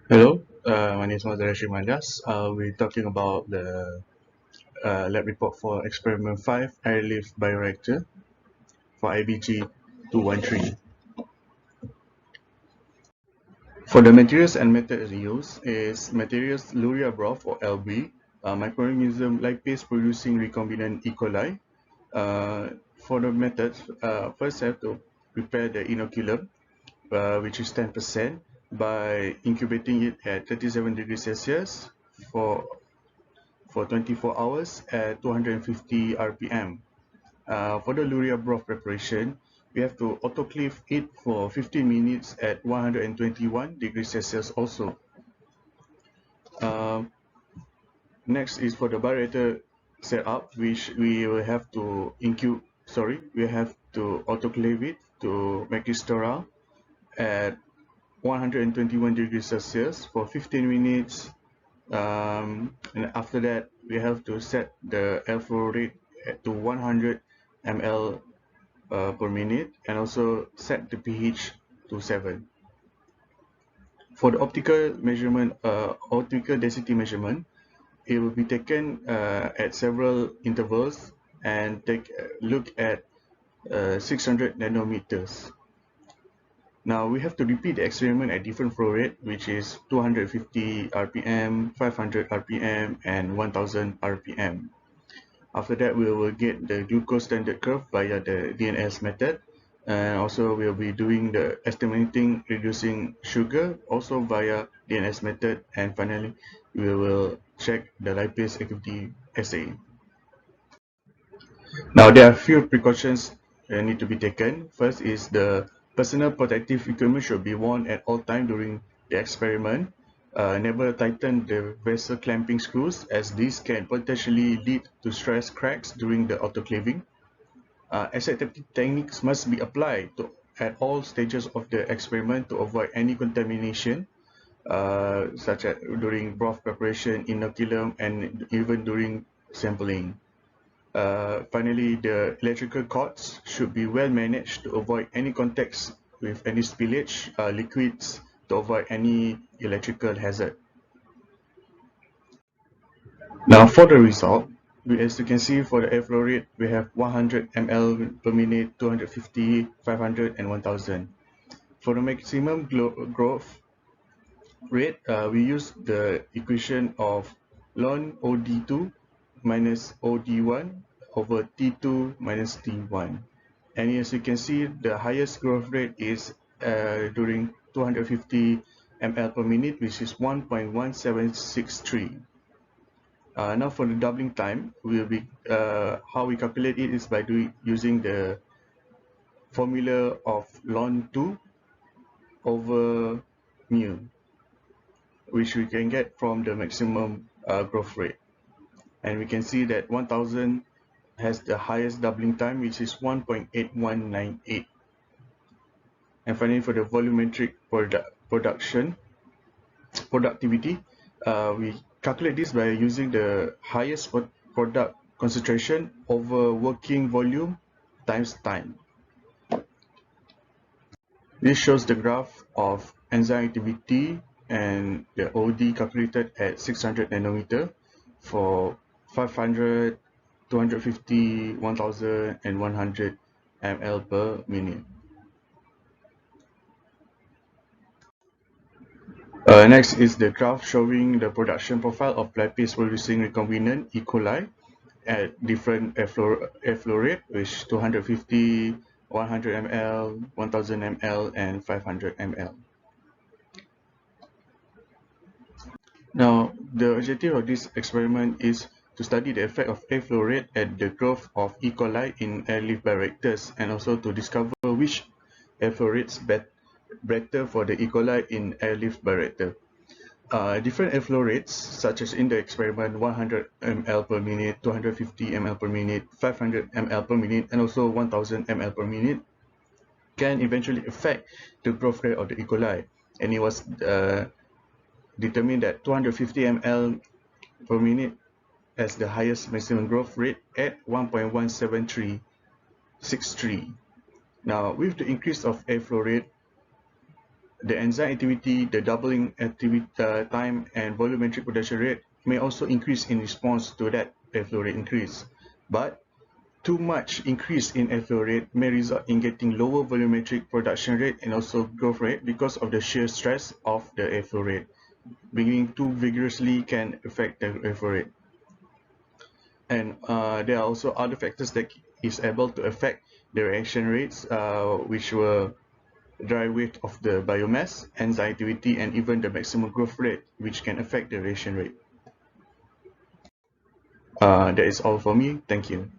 Hello, my name is Mazdaresh Mandas. We're talking about the lab report for experiment 5, Air Lift Bioreactor for IBG 213. For the materials and methods used is materials Luria broth or LB, microorganism lipase producing recombinant E. coli. For the methods, first have to prepare the inoculum, which is 10%, by incubating it at 37 degrees Celsius for 24 hours at 250 rpm. For the luria broth preparation, we have to autoclave it for 15 minutes at 121 degrees Celsius also. Uh, Next is for the bioreactor setup, which we will have to we have to autoclave it to make it sterile at 121 degrees Celsius for 15 minutes. And after that, we have to set the airflow rate to 100 ml per minute, and also set the pH to 7. For the optical density measurement, it will be taken at several intervals and take a look at 600 nanometers. Now we have to repeat the experiment at different flow rate, which is 250 rpm, 500 rpm, and 1000 rpm. After that, we will get the glucose standard curve via the DNS method, and also we'll be doing the estimating reducing sugar also via DNS method, and finally we will check the lipase activity assay. Now there are a few precautions that need to be taken. First is the personal protective equipment should be worn at all times during the experiment. Never tighten the vessel clamping screws, as these can potentially lead to stress cracks during the autoclaving. Aseptic techniques must be applied at all stages of the experiment to avoid any contamination, such as during broth preparation, inoculum, and even during sampling. Finally, the electrical cords should be well managed to avoid any contacts with any spillage, liquids, to avoid any electrical hazard. Now for the result, as you can see, for the airflow rate, we have 100 ml per minute, 250, 500, and 1000. For the maximum growth rate, we use the equation of ln OD2 minus OD1 over T2 minus T1. And as you can see, the highest growth rate is during 250 ml per minute, which is 1.1763. Now for the doubling time, how we calculate it is by using the formula of ln 2 over mu, which we can get from the maximum growth rate. And we can see that 1000 has the highest doubling time, which is 1.8198. And finally, for the volumetric productivity, we calculate this by using the highest product concentration over working volume times time. This shows the graph of enzyme activity and the OD calculated at 600 nanometer for 500, 250, 1000, and 100 ml per minute. Next is the graph showing the production profile of lipase producing recombinant E. coli at different airflow rate, which 250, 100 ml, 1000 ml, and 500 ml. Now, the objective of this experiment is to study the effect of airflow rate at the growth of E. coli in air lift bioreactors, and also to discover which airflow rates better for the E. coli in air lift bioreactor. Different airflow rates, such as in the experiment 100 ml per minute, 250 ml per minute, 500 ml per minute, and also 1000 ml per minute, can eventually affect the growth rate of the E. coli. And it was determined that 250 ml per minute as the highest maximum growth rate at 1.17363. Now, with the increase of airflow rate, the enzyme activity, the doubling activity time, and volumetric production rate may also increase in response to that airflow rate increase. But too much increase in airflow rate may result in getting lower volumetric production rate and also growth rate because of the shear stress of the airflow rate. Breathing too vigorously can affect the airflow rate. And there are also other factors that is able to affect the reaction rates, which were dry weight of the biomass, enzyme activity, and even the maximum growth rate, which can affect the reaction rate. That is all for me. Thank you.